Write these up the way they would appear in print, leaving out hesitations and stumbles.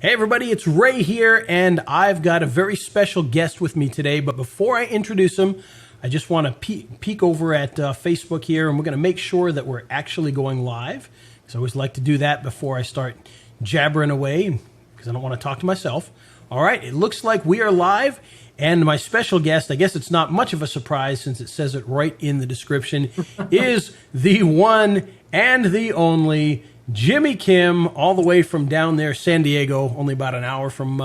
Hey everybody, it's Ray here, and I've got a very special guest with me today. But before I introduce him, I just want to peek over at Facebook here, and we're going to make sure that we're actually going live. Because I always like to do that before I start jabbering away, because I don't want to talk to myself. All right, it looks like we are live, and my special guest, I guess it's not much of a surprise since it says it right in the description, is the one and the only Jimmy Kim, all the way from down there, San Diego, only about an hour from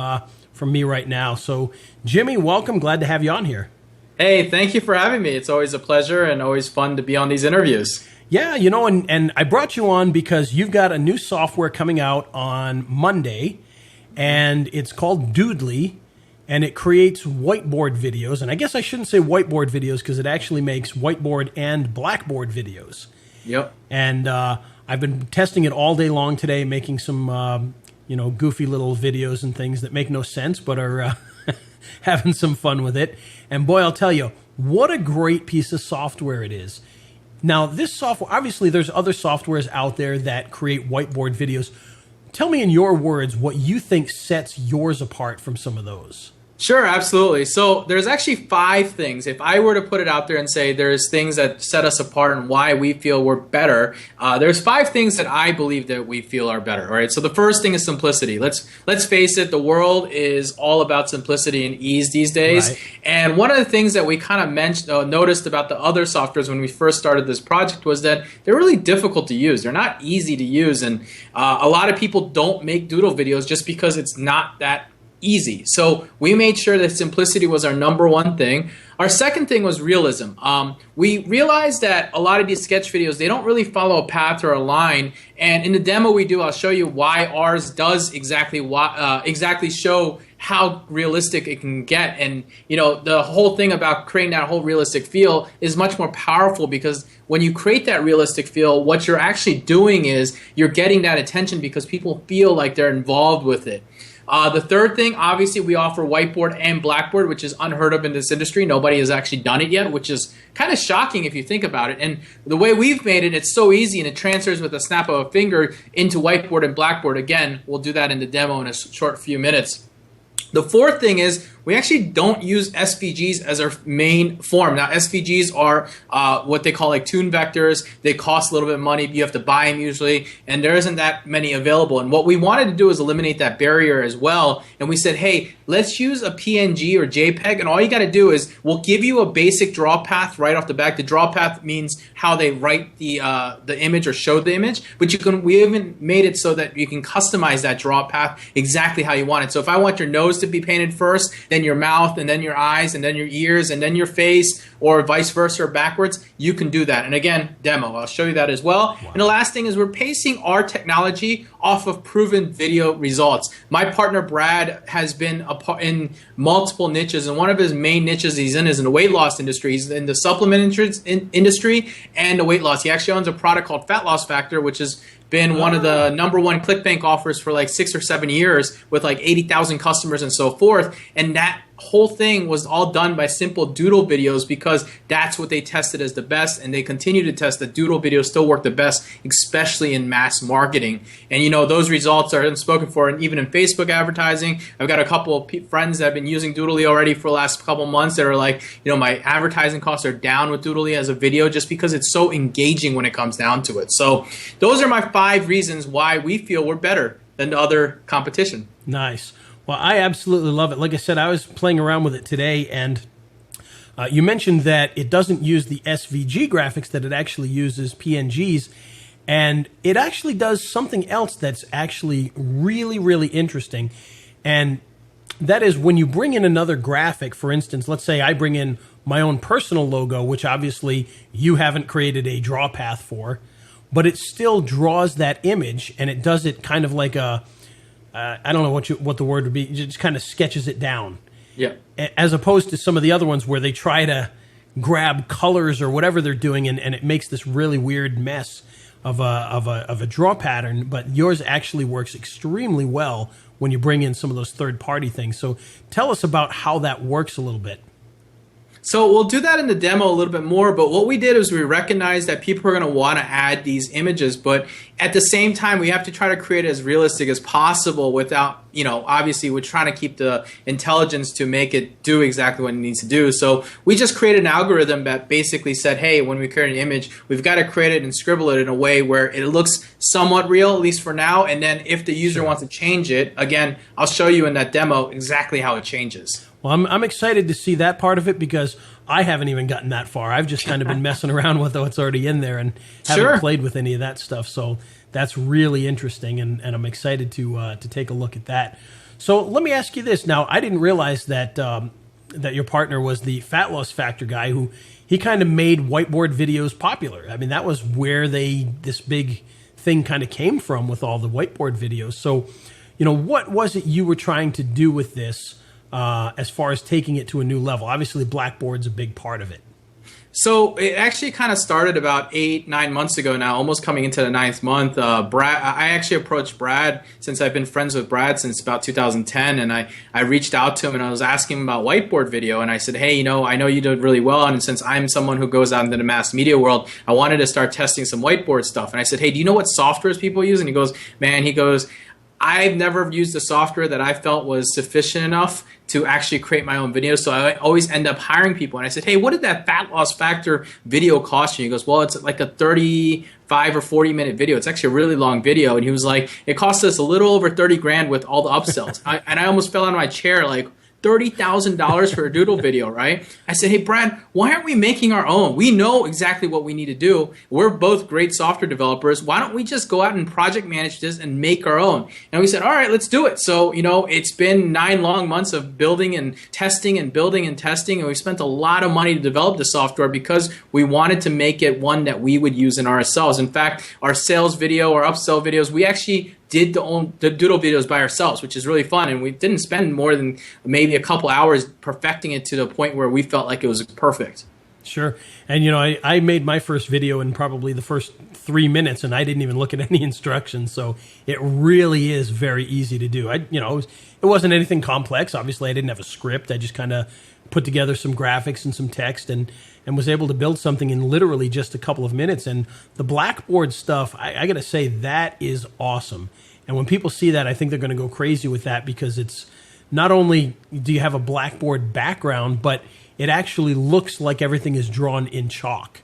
me right now. So, Jimmy, welcome. Glad to have you on here. Hey, thank you for having me. It's always a pleasure and always fun to be on these interviews. Yeah, you know, and I brought you on because you've got a new software coming out on Monday, and it's called Doodly, and it creates whiteboard videos. And I guess I shouldn't say whiteboard videos because it actually makes whiteboard and blackboard videos. Yep. And I've been testing it all day long today, making some, goofy little videos and things that make no sense, but are having some fun with it. And boy, I'll tell you, what a great piece of software it is. Now, this software, obviously there's other softwares out there that create whiteboard videos. Tell me in your words what you think sets yours apart from some of those. Sure, absolutely. So there's actually 5 things. If I were to put it out there and say there's things that set us apart and why we feel we're better, there's 5 things that I believe that we feel are better. All right. So the first thing is simplicity. Let's face it, the world is all about simplicity and ease these days. Right. And one of the things that we kind of noticed about the other softwares when we first started this project was that they're really difficult to use. They're not easy to use, and a lot of people don't make doodle videos just because it's not that easy. So we made sure that simplicity was our number one thing. Our second thing was realism. We realized that a lot of these sketch videos, they don't really follow a path or a line. And in the demo we do, I'll show you why ours does exactly show how realistic it can get. And the whole thing about creating that whole realistic feel is much more powerful, because when you create that realistic feel, what you're actually doing is you're getting that attention because people feel like they're involved with it. The third thing, obviously, we offer whiteboard and blackboard, which is unheard of in this industry. Nobody has actually done it yet, which is kind of shocking if you think about it. And the way we've made it, it's so easy, and it transfers with a snap of a finger into whiteboard and blackboard. Again, we'll do that in the demo in a short few minutes. The fourth thing is we actually don't use SVGs as our main form. Now, SVGs are what they call like tune vectors. They cost a little bit of money. You have to buy them usually, and there isn't that many available. And what we wanted to do is eliminate that barrier as well. And we said, hey, let's use a PNG or JPEG, and all you got to do is we'll give you a basic draw path right off the back. The draw path means how they write the image or show the image, but we even made it so that you can customize that draw path exactly how you want it. So if I want your nose to be painted first, then your mouth, and then your eyes, and then your ears, and then your face, or vice versa or backwards, you can do that. And again, demo, I'll show you that as well. Wow. And the last thing is we're basing our technology off of proven video results. My partner Brad has been in multiple niches, and one of his main niches he's in is in the weight loss industry. He's in the supplement industry and the weight loss. He actually owns a product called Fat Loss Factor, which has been one of the number one ClickBank offers for like 6 or 7 years with like 80,000 customers and so forth. And that whole thing was all done by simple doodle videos, because that's what they tested as the best, and they continue to test that doodle videos still work the best, especially in mass marketing. And those results are spoken for, and even in Facebook advertising. I've got a couple of friends that have been using Doodly already for the last couple of months that are like, my advertising costs are down with Doodly as a video, just because it's so engaging when it comes down to it. So those are my 5 reasons why we feel we're better than the other competition. Nice. Well, I absolutely love it. Like I said, I was playing around with it today, and you mentioned that it doesn't use the SVG graphics, that it actually uses PNGs, and it actually does something else that's actually really, really interesting, and that is when you bring in another graphic. For instance, let's say I bring in my own personal logo, which obviously you haven't created a draw path for, but it still draws that image, and it does it kind of like a I don't know what the word would be. It just kind of sketches it down. Yeah. As opposed to some of the other ones where they try to grab colors or whatever they're doing, and it makes this really weird mess of a draw pattern. But yours actually works extremely well when you bring in some of those third-party things. So tell us about how that works a little bit. So we'll do that in the demo a little bit more, but what we did is we recognized that people are going to want to add these images, but at the same time, we have to try to create it as realistic as possible without, obviously we're trying to keep the intelligence to make it do exactly what it needs to do. So we just created an algorithm that basically said, hey, when we create an image, we've got to create it and scribble it in a way where it looks somewhat real, at least for now, and then if the user wants to change it, again, I'll show you in that demo exactly how it changes. Well, I'm excited to see that part of it because I haven't even gotten that far. I've just kind of been messing around with what's already in there and haven't played with any of that stuff. So that's really interesting, and I'm excited to take a look at that. So let me ask you this. Now, I didn't realize that that your partner was the Fat Loss Factor guy who he kind of made whiteboard videos popular. I mean, that was where this big thing kind of came from with all the whiteboard videos. So, what was it you were trying to do with this? As far as taking it to a new level? Obviously, Blackboard's a big part of it. So it actually kind of started about 8-9 months ago now, almost coming into the 9th month. Brad, I actually approached Brad since I've been friends with Brad since about 2010, and I reached out to him and I was asking him about whiteboard video, and I said, hey, I know you did really well, and since I'm someone who goes out into the mass media world, I wanted to start testing some whiteboard stuff. And I said, hey, do you know what softwares people use? And he goes, I've never used a software that I felt was sufficient enough to actually create my own videos, so I always end up hiring people. And I said, hey, what did that Fat Loss Factor video cost you? He goes, well, it's like a 35 or 40-minute video. It's actually a really long video. And he was like, it cost us a little over 30 grand with all the upsells. And I almost fell out of my chair like, $30,000 for a doodle video, right? I said, hey, Brad, why aren't we making our own? We know exactly what we need to do. We're both great software developers. Why don't we just go out and project manage this and make our own? And we said, all right, let's do it. So, it's been 9 long months of building and testing and building and testing, and we spent a lot of money to develop the software because we wanted to make it one that we would use in ourselves. In fact, our sales video, our upsell videos, we actually did the doodle videos by ourselves, which is really fun, and we didn't spend more than maybe a couple hours perfecting it to the point where we felt like it was perfect. Sure. And I made my first video in probably the first 3 minutes, and I didn't even look at any instructions, so it really is very easy to do. It wasn't anything complex. Obviously, I didn't have a script. I just kind of put together some graphics and some text and was able to build something in literally just a couple of minutes. And the Blackboard stuff, I got to say, that is awesome. And when people see that, I think they're going to go crazy with that because it's not only do you have a Blackboard background, but it actually looks like everything is drawn in chalk,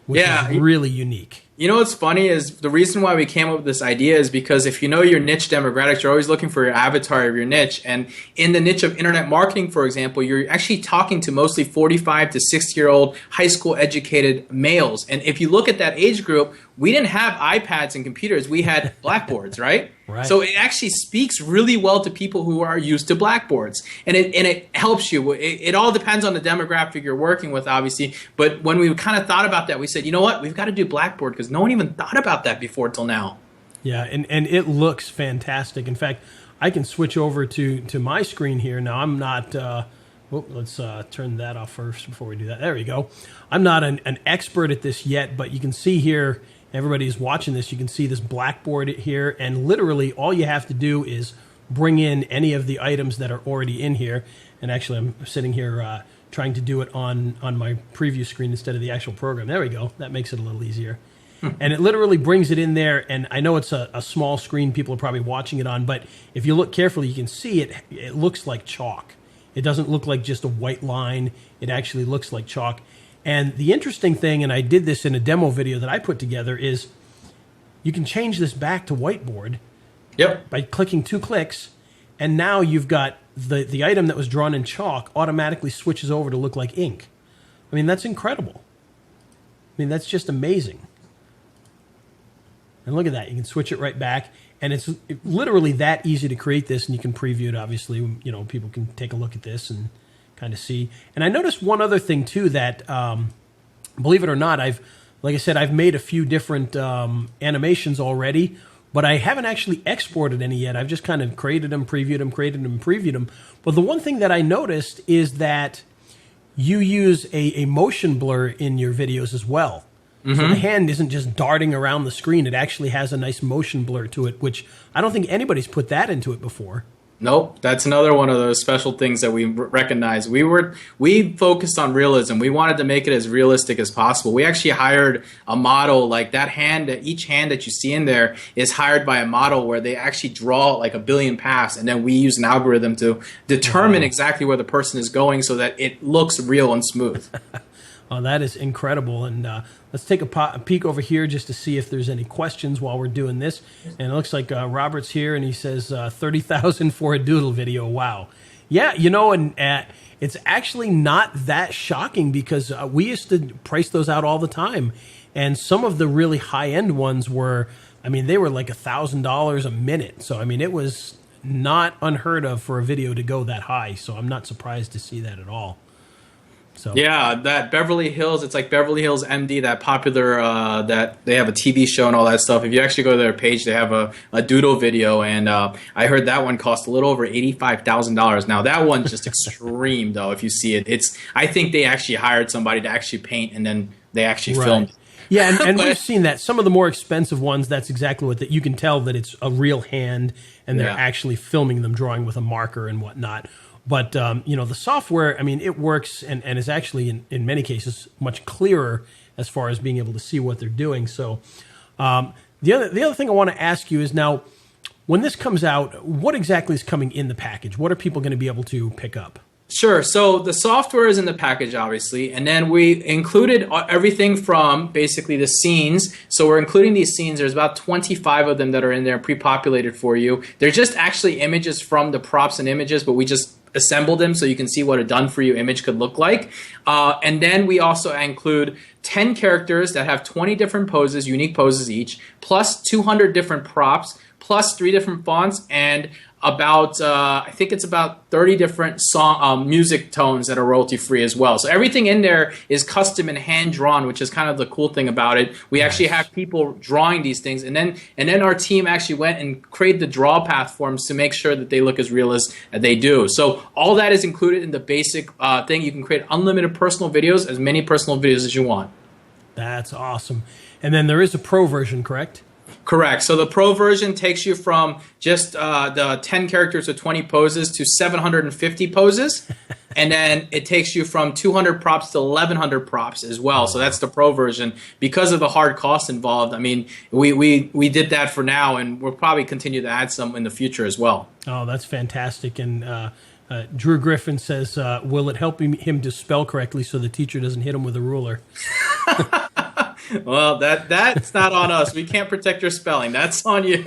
which is really unique. What's funny is the reason why we came up with this idea is because if you know your niche demographics, you're always looking for your avatar of your niche. And in the niche of internet marketing, for example, you're actually talking to mostly 45 to 60-year-old high school educated males. And if you look at that age group, we didn't have iPads and computers. We had Blackboards, right? Right. So it actually speaks really well to people who are used to Blackboards. And it helps you. It all depends on the demographic you're working with, obviously. But when we kind of thought about that, we said, you know what? We've got to do Blackboard because no one even thought about that before till now. Yeah, and it looks fantastic. In fact, I can switch over to my screen here. Now, I'm not... let's turn that off first before we do that. There we go. I'm not an expert at this yet, but you can see here, everybody who's watching this, you can see this Blackboard here, and literally all you have to do is bring in any of the items that are already in here. And actually, I'm sitting here trying to do it on my preview screen instead of the actual program. There we go. That makes it a little easier. And it literally brings it in there, and I know it's a small screen people are probably watching it on, but if you look carefully, you can see it looks like chalk. It doesn't look like just a white line. It actually looks like chalk. And the interesting thing, and I did this in a demo video that I put together, is you can change this back to whiteboard by clicking 2 clicks, and now you've got the item that was drawn in chalk automatically switches over to look like ink. I mean, that's incredible. I mean, that's just amazing. And look at that. You can switch it right back. And it's literally that easy to create this, and you can preview it, obviously. People can take a look at this and kind of see. And I noticed one other thing, too, that, believe it or not, like I said, I've made a few different animations already, but I haven't actually exported any yet. I've just kind of created them, previewed them, created them, previewed them. But the one thing that I noticed is that you use a motion blur in your videos as well. Mm-hmm. So the hand isn't just darting around the screen. It actually has a nice motion blur to it, which I don't think anybody's put that into it before. Nope, that's another one of those special things that we recognize. We focused on realism. We wanted to make it as realistic as possible. We actually hired a model like that hand. Each hand that you see in there is hired by a model where they actually draw like a billion paths, and then we use an algorithm to determine exactly where the person is going so that it looks real and smooth. Oh, that is incredible. And let's take a peek over here just to see if there's any questions while we're doing this. And it looks like Robert's here, and he says 30,000 for a doodle video. Wow. Yeah, and it's actually not that shocking because we used to price those out all the time. And some of the really high-end ones were, they were like $1,000 a minute. So, it was not unheard of for a video to go that high. So I'm not surprised to see that at all. So. Yeah, that Beverly Hills, it's like Beverly Hills MD, that popular, that they have a TV show and all that stuff. If you actually go to their page, they have a doodle video, and I heard that one cost a little over $85,000. Now, that one's just extreme, though, if you see it. I think they actually hired somebody to actually paint, and then they actually filmed. Yeah, and we've seen that. Some of the more expensive ones, that's exactly what you can tell that it's a real hand, and they're actually filming them, drawing with a marker and whatnot. But, the software, it works and is actually, in many cases, much clearer as far as being able to see what they're doing. So the other thing I want to ask you is now, when this comes out, what exactly is coming in the package? What are people going to be able to pick up? Sure. So the software is in the package, obviously, and then we included everything from basically the scenes. So we're including these scenes. There's about 25 of them that are in there pre-populated for you. They're just actually images from the props and images, but we just assembled them so you can see what a done-for-you image could look like. And then we also include 10 characters that have 20 different poses, unique poses each, plus 200 different props, plus 3 different fonts, and about I think it's about 30 different music tones that are royalty free as well. So everything in there is custom and hand drawn, which is kind of the cool thing about it. We actually have people drawing these things, and then our team actually went and created the draw path forms to make sure that they look as real as they do. So all that is included in the basic thing. You can create unlimited personal videos, as many personal videos as you want. That's awesome. And then there is a pro version, correct? Correct. So the pro version takes you from just the 10 characters to 20 poses to 750 poses. And then it takes you from 200 props to 1,100 props as well. So that's the pro version. Because of the hard costs involved, we did that for now, and we'll probably continue to add some in the future as well. Oh, that's fantastic. And Drew Griffin says, will it help him to spell correctly so the teacher doesn't hit him with a ruler? Well, that's not on us. We can't protect your spelling. That's on you.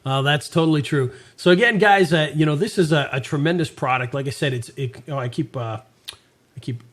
Well, that's totally true. So again, guys, this is a tremendous product. Like I said, I keep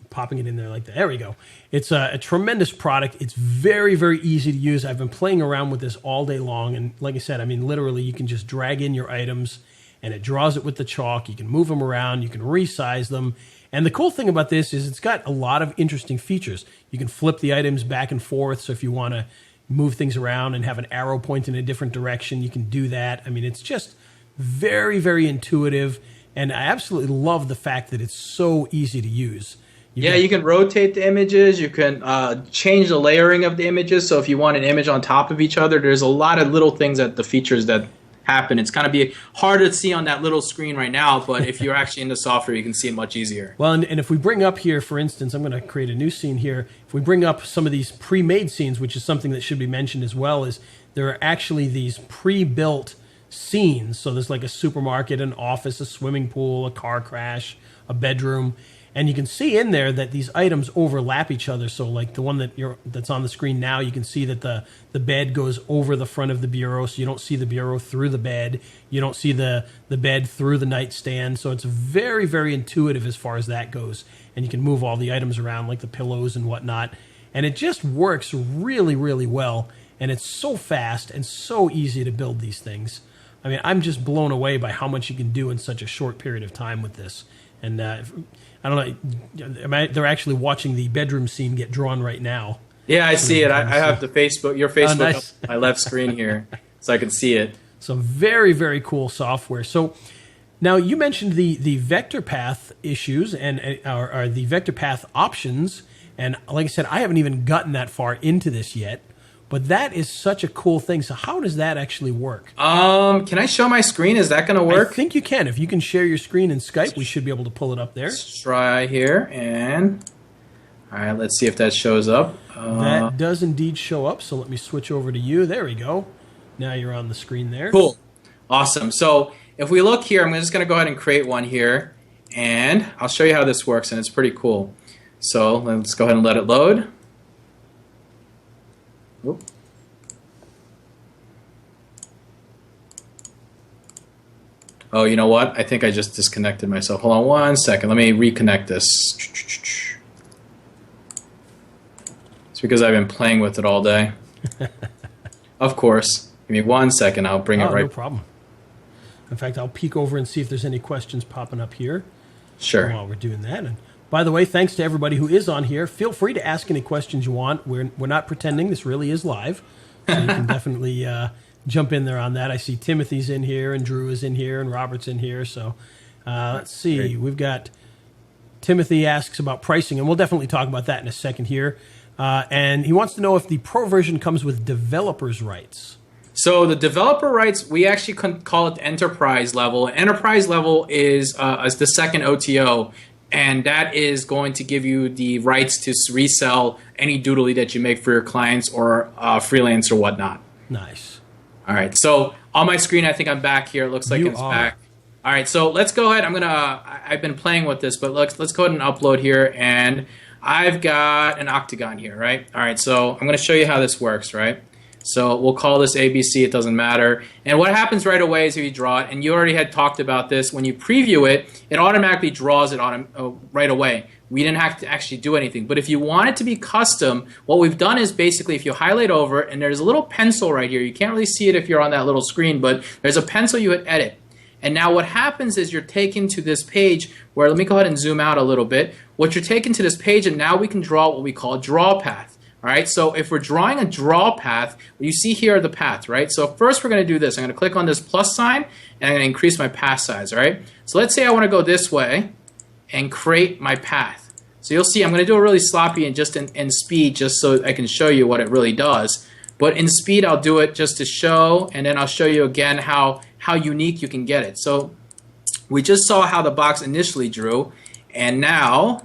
popping it in there like that. There we go. It's a tremendous product. It's very, very easy to use. I've been playing around with this all day long, and like I said, literally, you can just drag in your items, and it draws it with the chalk. You can move them around. You can resize them. And the cool thing about this is it's got a lot of interesting features. You can flip the items back and forth. So if you want to move things around and have an arrow point in a different direction, you can do that. It's just very, very intuitive. And I absolutely love the fact that it's so easy to use. You can rotate the images. You can change the layering of the images. So if you want an image on top of each other, there's a lot of little things the features that happen. It's going to be hard to see on that little screen right now, but if you're actually in the software, you can see it much easier. Well, and if we bring up here, for instance, I'm going to create a new scene here. If we bring up some of these pre-made scenes, which is something that should be mentioned as well, is there are actually these pre-built scenes. So there's like a supermarket, an office, a swimming pool, a car crash, a bedroom. And you can see in there that these items overlap each other. So like the one that's on the screen now, you can see that the bed goes over the front of the bureau, so you don't see the bureau through the bed. You don't see the bed through the nightstand. So it's very, very intuitive as far as that goes. And you can move all the items around like the pillows and whatnot. And it just works really, really well. And it's so fast and so easy to build these things. I'm just blown away by how much you can do in such a short period of time with this. And I don't know, they're actually watching the bedroom scene get drawn right now. Yeah, I see it. I have your Facebook nice. on my left screen here, so I can see it. So very, very cool software. So now you mentioned the vector path issues and or the vector path options. And like I said, I haven't even gotten that far into this yet. But that is such a cool thing. So how does that actually work? Can I show my screen? Is that going to work? I think you can. If you can share your screen in Skype, we should be able to pull it up there. Let's try here. And all right, let's see if that shows up. That does indeed show up. So let me switch over to you. There we go. Now you're on the screen there. Cool. Awesome. So if we look here, I'm just going to go ahead and create one here. And I'll show you how this works, and it's pretty cool. So let's go ahead and let it load. Oop. Oh, you know what? I think I just disconnected myself. Hold on one second. Let me reconnect this. It's because I've been playing with it all day. Of course. Give me 1 second. I'll bring it right. No problem. In fact, I'll peek over and see if there's any questions popping up here. Sure. While we're doing that. And by the way, thanks to everybody who is on here. Feel free to ask any questions you want. We're not pretending. This really is live. So you can definitely jump in there on that. I see Timothy's in here, and Drew is in here, and Robert's in here. So let's see. Great. We've got Timothy asks about pricing, and we'll definitely talk about that in a second here. And he wants to know if the Pro version comes with developers' rights. So the developer rights, we actually call it the enterprise level. Enterprise level is the second OTO, and that is going to give you the rights to resell any Doodly that you make for your clients or freelance or whatnot. Nice. All right, so on my screen, I think I'm back here. It looks like it's back. All right, so let's go ahead. I've been playing with this, but let's go ahead and upload here, and I've got an octagon here, right? All right, so I'm going to show you how this works, right? So we'll call this ABC, it doesn't matter. And what happens right away is if you draw it, and you already had talked about this, when you preview it, it automatically draws it right away. We didn't have to actually do anything. But if you want it to be custom, what we've done is basically if you highlight over, and there's a little pencil right here. You can't really see it if you're on that little screen, but there's a pencil you hit edit. And now what happens is you're taken to this page where, let me go ahead and zoom out a little bit. What you're taken to this page, and now we can draw what we call a draw path. All right, so if we're drawing a draw path, you see here the path, right? So first we're going to do this. I'm going to click on this plus sign, and I'm going to increase my path size, all right? So let's say I want to go this way and create my path. So you'll see I'm going to do it really sloppy and just in speed just so I can show you what it really does. But in speed, I'll do it just to show, and then I'll show you again how unique you can get it. So we just saw how the box initially drew, and now...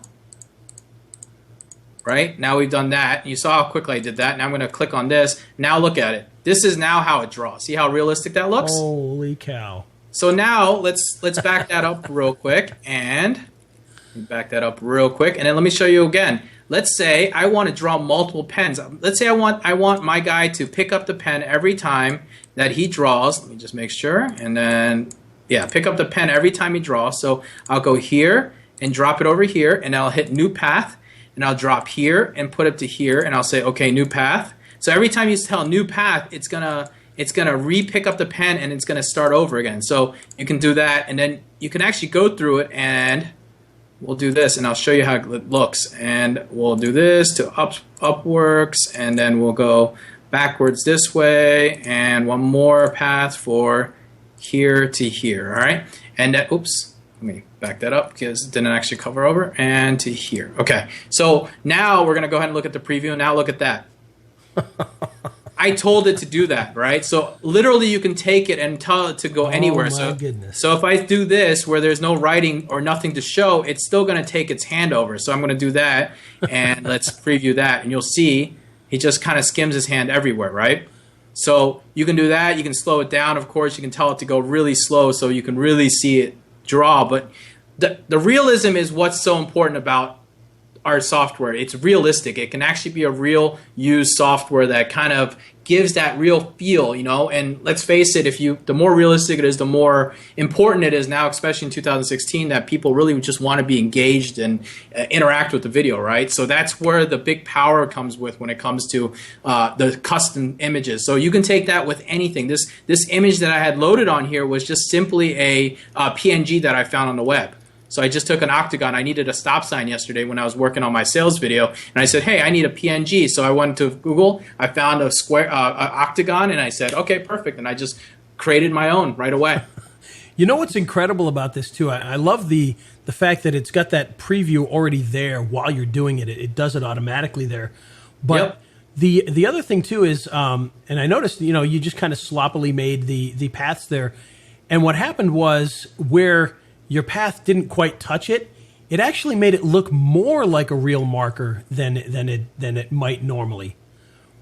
right? Now we've done that. You saw how quickly I did that. Now I'm going to click on this. Now look at it. This is now how it draws. See how realistic that looks? Holy cow. So now let's back that up real quick. And back that up real quick. And then let me show you again. Let's say I want to draw multiple pens. Let's say I want my guy to pick up the pen every time that he draws. Let me just make sure. And then, yeah, pick up the pen every time he draws. So I'll go here and drop it over here. And I'll hit new path. And I'll drop here and put it to here, and I'll say, okay, new path. So every time you tell new path, it's gonna re-pick up the pen and it's gonna start over again. So you can do that, and then you can actually go through it, and we'll do this, and I'll show you how it looks. And we'll do this to upworks, and then we'll go backwards this way, and one more path for here to here. All right, and oops. Let me back that up because it didn't actually cover over, and to here. Okay, so now we're going to go ahead and look at the preview, and now look at that. I told it to do that, right? So literally you can take it and tell it to go anywhere. Oh my goodness. So if I do this where there's no writing or nothing to show, it's still going to take its hand over. So I'm going to do that, and let's preview that, and you'll see he just kind of skims his hand everywhere, right? So you can do that. You can slow it down, of course. You can tell it to go really slow so you can really see it draw, but the realism is what's so important about our software. It's realistic. It can actually be a real used software that kind of gives that real feel, you know. And let's face it, the more realistic it is, the more important it is now, especially in 2016, that people really just want to be engaged and interact with the video, right? So that's where the big power comes with when it comes to the custom images. So you can take that with anything. This image that I had loaded on here was just simply a PNG that I found on the web. So I just took an octagon. I needed a stop sign yesterday when I was working on my sales video, and I said, hey, I need a PNG. So I went to Google, I found a square octagon, and I said, okay, perfect. And I just created my own right away. You know what's incredible about this too? I love the fact that it's got that preview already there while you're doing it. It does it automatically there. But yep. The other thing too is, and I noticed, you just kind of sloppily made the paths there, and what happened was where your path didn't quite touch it, it actually made it look more like a real marker than it might normally,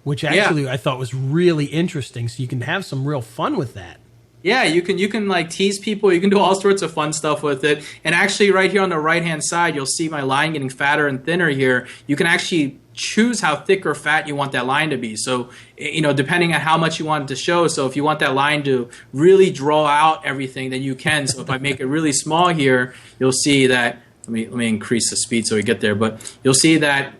which actually I thought was really interesting. So you can have some real fun with that. Yeah, you can like tease people. You can do all sorts of fun stuff with it. And actually, right here on the right-hand side, you'll see my line getting fatter and thinner here. You can actually choose how thick or fat you want that line to be. So, depending on how much you want it to show. So if you want that line to really draw out everything, then you can. So if I make it really small here, you'll see that, let me increase the speed so we get there. But you'll see that,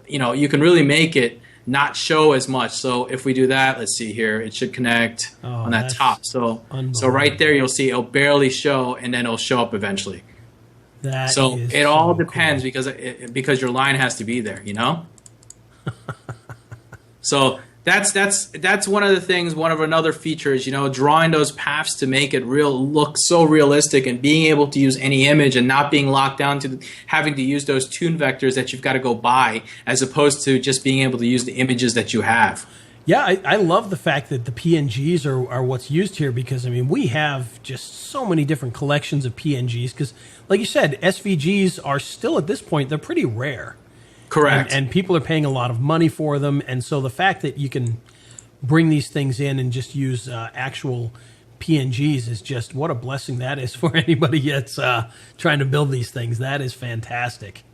you can really make it not show as much. So if we do that, let's see here, it should connect on that top. So right there, you'll see it'll barely show, and then it'll show up eventually. So it all depends cool. because your line has to be there, So that's one of the things. One of another features, drawing those paths to make it look so realistic, and being able to use any image and not being locked down to having to use those toon vectors that you've got to go buy, as opposed to just being able to use the images that you have. Yeah, I love the fact that the PNGs are what's used here, because we have just so many different collections of PNGs. Because, like you said, SVGs are still at this point, they're pretty rare. Correct. And people are paying a lot of money for them. And so the fact that you can bring these things in and just use actual PNGs is just, what a blessing that is for anybody that's trying to build these things. That is fantastic.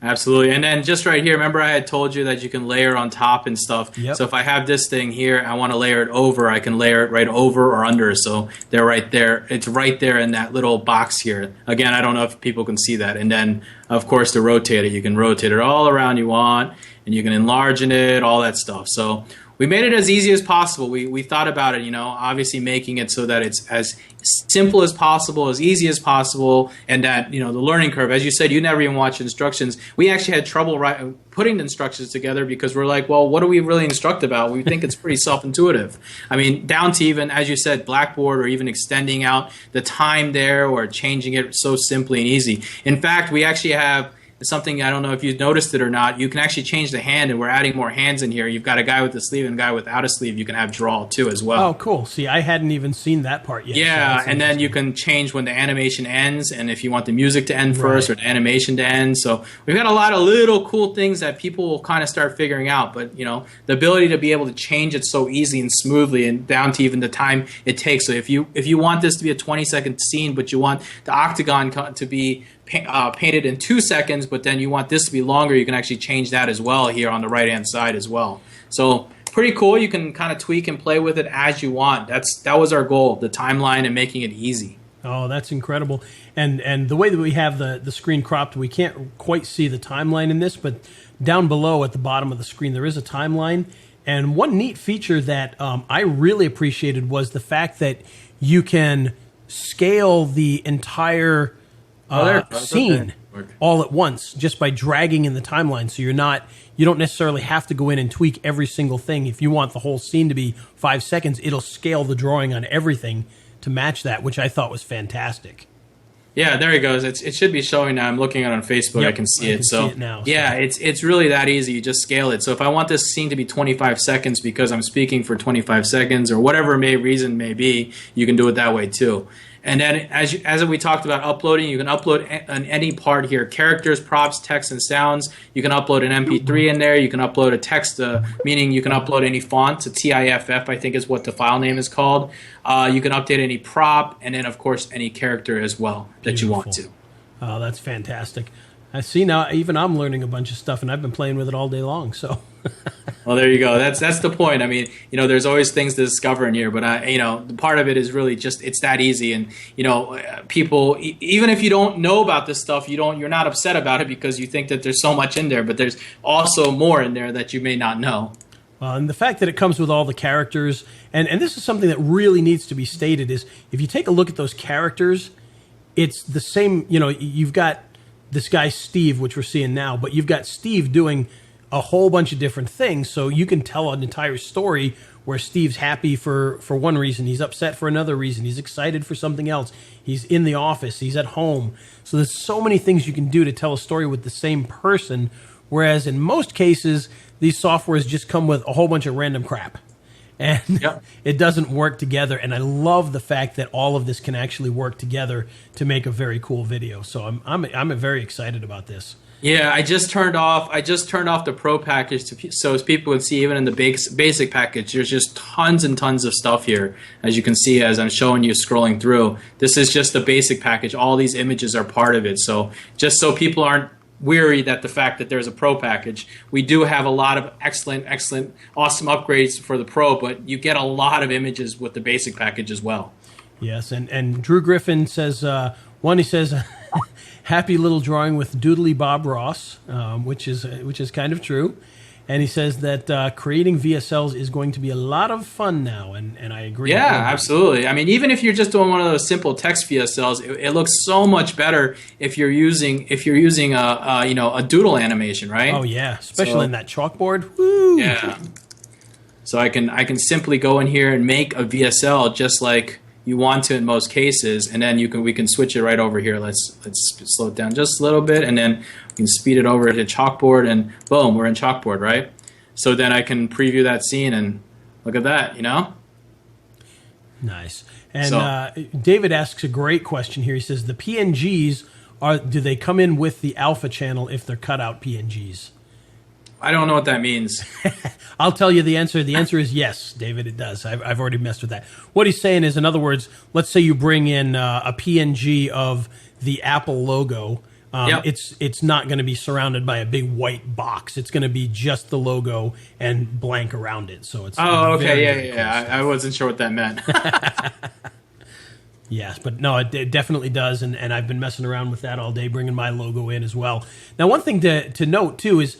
Absolutely. And then just right here, remember I had told you that you can layer on top and stuff. Yep. So if I have this thing here, I want to layer it over, I can layer it right over or under. So they're right there. It's right there in that little box here. Again, I don't know if people can see that. And then, of course, to rotate it, you can rotate it all around you want, and you can enlarge it, all that stuff. So we made it as easy as possible. We thought about it, obviously making it so that it's as simple as possible, as easy as possible, and that, the learning curve, as you said, you never even watch instructions. We actually had trouble putting the instructions together because we're like, well, what do we really instruct about? We think it's pretty self-intuitive. Down to even, as you said, Blackboard, or even extending out the time there, or changing it so simply and easy. In fact, we actually have something, I don't know if you've noticed it or not, you can actually change the hand, and we're adding more hands in here. You've got a guy with a sleeve and a guy without a sleeve. You can have draw too as well. Oh, cool. See, I hadn't even seen that part yet. Yeah, so and then you can change when the animation ends, and if you want the music to end first or the animation to end. So we've got a lot of little cool things that people will kind of start figuring out. But, the ability to be able to change it so easy and smoothly, and down to even the time it takes. So if you want this to be a 20-second scene, but you want the octagon to be painted in 2 seconds, but then you want this to be longer, you can actually change that as well here on the right-hand side as well. So pretty cool. You can kind of tweak and play with it as you want. That was our goal, the timeline and making it easy. Oh, that's incredible. And the way that we have the screen cropped, we can't quite see the timeline in this, but down below at the bottom of the screen, there is a timeline. And one neat feature that I really appreciated was the fact that you can scale the entire scene all at once just by dragging in the timeline. So you don't necessarily have to go in and tweak every single thing. If you want the whole scene to be 5 seconds, it'll scale the drawing on everything to match that, which I thought was fantastic. Yeah, there he goes. It should be showing now. I'm looking at it on Facebook. Yep, I can see it. So yeah, it's really that easy. You just scale it. So if I want this scene to be 25 seconds because I'm speaking for 25 seconds or whatever reason may be, you can do it that way too. And then as we talked about uploading, you can upload on any part here, characters, props, text, and sounds. You can upload an MP3 in there. You can upload a text, meaning you can upload any font, a TIFF, I think is what the file name is called. You can update any prop, and then, of course, any character as well that you want to. Oh, that's fantastic. I see now, even I'm learning a bunch of stuff, and I've been playing with it all day long, so... Well, there you go. That's the point. There's always things to discover in here, but the part of it is really just it's that easy. And people, even if you don't know about this stuff, you're not upset about it because you think that there's so much in there, but there's also more in there that you may not know. And the fact that it comes with all the characters, and this is something that really needs to be stated, is if you take a look at those characters, it's the same. You've got this guy Steve, which we're seeing now, but you've got Steve doing a whole bunch of different things, so you can tell an entire story where Steve's happy for one reason, he's upset for another reason, he's excited for something else, he's in the office, he's at home. So there's so many things you can do to tell a story with the same person, Whereas in most cases, these softwares just come with a whole bunch of random crap. And it doesn't work together. And I love the fact that all of this can actually work together to make a very cool video. So I'm very excited about this. Yeah, I just turned off the Pro package so as people would see even in the basic package, there's just tons and tons of stuff here. As you can see, as I'm showing you scrolling through, this is just the basic package. All these images are part of it. So just so people aren't weary that the fact that there's a Pro package, we do have a lot of excellent, awesome upgrades for the Pro, but you get a lot of images with the basic package as well. Yes, and Drew Griffin says, he says, happy little drawing with Doodly Bob Ross, which is kind of true. And he says that creating VSLs is going to be a lot of fun now, and I agree. Yeah, absolutely. I mean, even if you're just doing one of those simple text VSLs, it looks so much better if you're using a doodle animation, right? Oh yeah, especially in that chalkboard. Woo! Yeah. So I can simply go in here and make a VSL just like you want to in most cases, and then we can switch it right over here. Let's slow it down just a little bit, and then we can speed it over to chalkboard, and boom, we're in chalkboard, right? So then I can preview that scene and look at that, Nice. And David asks a great question here. He says the PNGs do they come in with the alpha channel if they're cutout PNGs? I don't know what that means. I'll tell you the answer. The answer is yes, David, it does. I've already messed with that. What he's saying is, in other words, let's say you bring in a PNG of the Apple logo. It's not going to be surrounded by a big white box. It's going to be just the logo and blank around it. So it's okay, yeah. I wasn't sure what that meant. Yes, but no, it definitely does, and I've been messing around with that all day, bringing my logo in as well. Now, one thing to note, too, is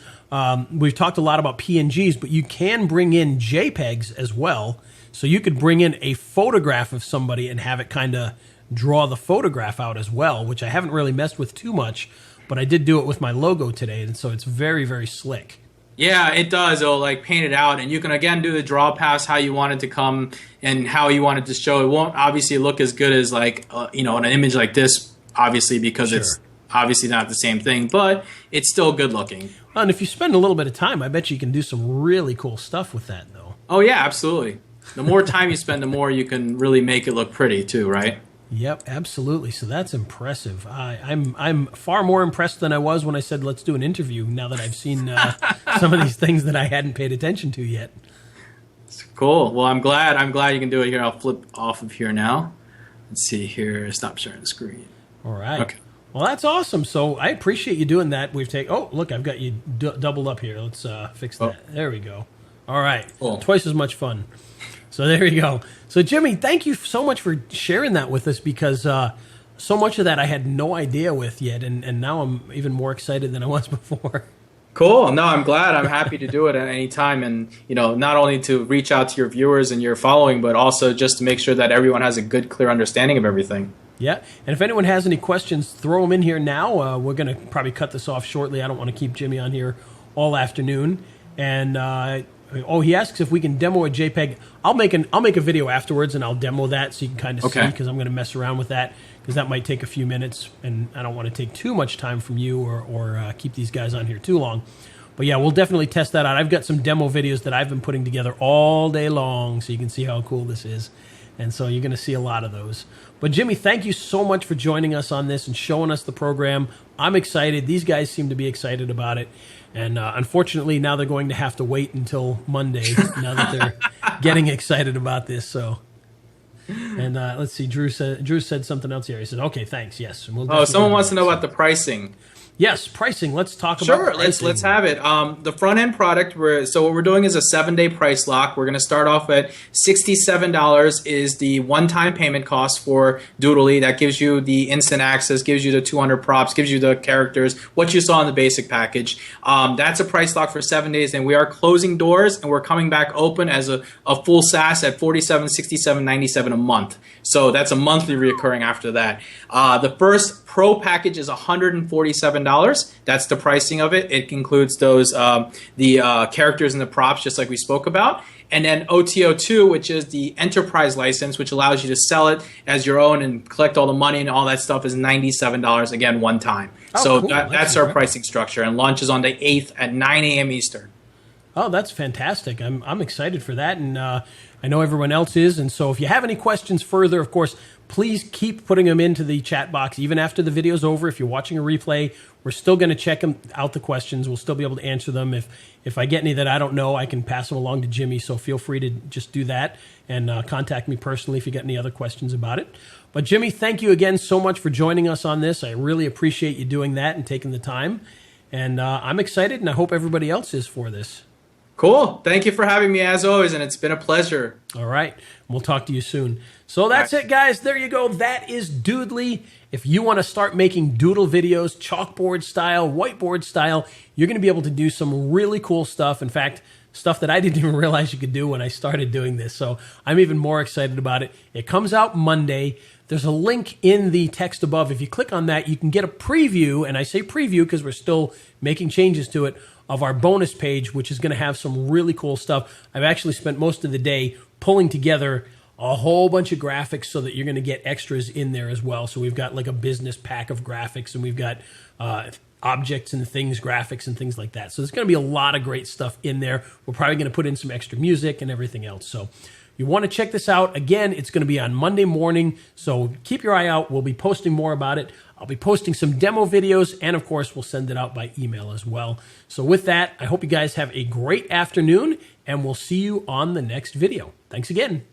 we've talked a lot about PNGs, but you can bring in JPEGs as well. So you could bring in a photograph of somebody and have it kind of draw the photograph out as well, which I haven't really messed with too much, but I did do it with my logo today, and so it's very, very slick. Yeah, it does. It'll paint it out, and you can again do the draw paths how you want it to come and how you want it to show. It won't obviously look as good as an image like this, obviously, because it's obviously not the same thing, but it's still good looking. Well, and if you spend a little bit of time, I bet you can do some really cool stuff with that, though. Oh yeah, absolutely. The more time you spend, the more you can really make it look pretty too, right? Yep, absolutely. So that's impressive. I'm far more impressed than I was when I said let's do an interview. Now that I've seen some of these things that I hadn't paid attention to yet. Cool. Well, I'm glad you can do it here. I'll flip off of here now. Let's see here. Stop sharing the screen. All right. Okay. Well, that's awesome. So I appreciate you doing that. Oh, look, I've got you doubled up here. Let's fix that. There we go. All right. Cool. Twice as much fun. So there you go. So Jimmy, thank you so much for sharing that with us, because so much of that I had no idea with yet, and now I'm even more excited than I was before. Cool. No, I'm glad. I'm happy to do it at any time, and not only to reach out to your viewers and your following, but also just to make sure that everyone has a good, clear understanding of everything. Yeah. And if anyone has any questions, throw them in here now. We're going to probably cut this off shortly. I don't want to keep Jimmy on here all afternoon. And he asks if we can demo a JPEG. I'll make a video afterwards, and I'll demo that so you can kind of see, because I'm going to mess around with that, because that might take a few minutes, and I don't want to take too much time from you or keep these guys on here too long. But yeah, we'll definitely test that out. I've got some demo videos that I've been putting together all day long, so you can see how cool this is. And so you're going to see a lot of those. But Jimmy, thank you so much for joining us on this and showing us the program. I'm excited. These guys seem to be excited about it. And unfortunately, now they're going to have to wait until Monday now that they're getting excited about this. So, and let's see, Drew said something else here. He said, "Okay, thanks. Yes." And someone wants to know about the pricing. Yes, pricing. Let's talk about pricing. Sure, let's have it. The front end product. So what we're doing is a 7-day price lock. We're going to start off at $67 is the one-time payment cost for Doodly. That gives you the instant access, gives you the 200 props, gives you the characters, what you saw in the basic package. That's a price lock for 7 days, and we are closing doors, and we're coming back open as a full SaaS at $47, $67, $97 a month. So that's a monthly reoccurring after that. The first Pro package is $147. That's the pricing of it. It includes those the characters and the props, just like we spoke about. And then OTO2, which is the enterprise license, which allows you to sell it as your own and collect all the money and all that stuff, is $97, again, one time. Oh, so cool. that's our pricing structure, and launches on the 8th at 9 a.m. Eastern. Oh, that's fantastic. I'm excited for that, and I know everyone else is. And so if you have any questions further, of course, please keep putting them into the chat box. Even after the video's over, if you're watching a replay, we're still going to check out the questions. We'll still be able to answer them. If I get any that I don't know, I can pass them along to Jimmy, so feel free to just do that and contact me personally if you get any other questions about it. But Jimmy, thank you again so much for joining us on this. I really appreciate you doing that and taking the time. And I'm excited, and I hope everybody else is for this. Cool. Thank you for having me as always, and it's been a pleasure. All right. We'll talk to you soon. So that's it, guys. There you go. That is Doodly. If you want to start making doodle videos, chalkboard style, whiteboard style, you're going to be able to do some really cool stuff. In fact, stuff that I didn't even realize you could do when I started doing this. So I'm even more excited about it. It comes out Monday. There's a link in the text above. If you click on that, you can get a preview, and I say preview because we're still making changes to it, of our bonus page, which is going to have some really cool stuff. I've actually spent most of the day pulling together a whole bunch of graphics so that you're going to get extras in there as well. So we've got like a business pack of graphics, and we've got objects and things, graphics and things like that. So there's going to be a lot of great stuff in there. We're probably going to put in some extra music and everything else. So you want to check this out. Again, it's going to be on Monday morning, so keep your eye out. We'll be posting more about it. I'll be posting some demo videos, and of course, we'll send it out by email as well. So with that, I hope you guys have a great afternoon, and we'll see you on the next video. Thanks again.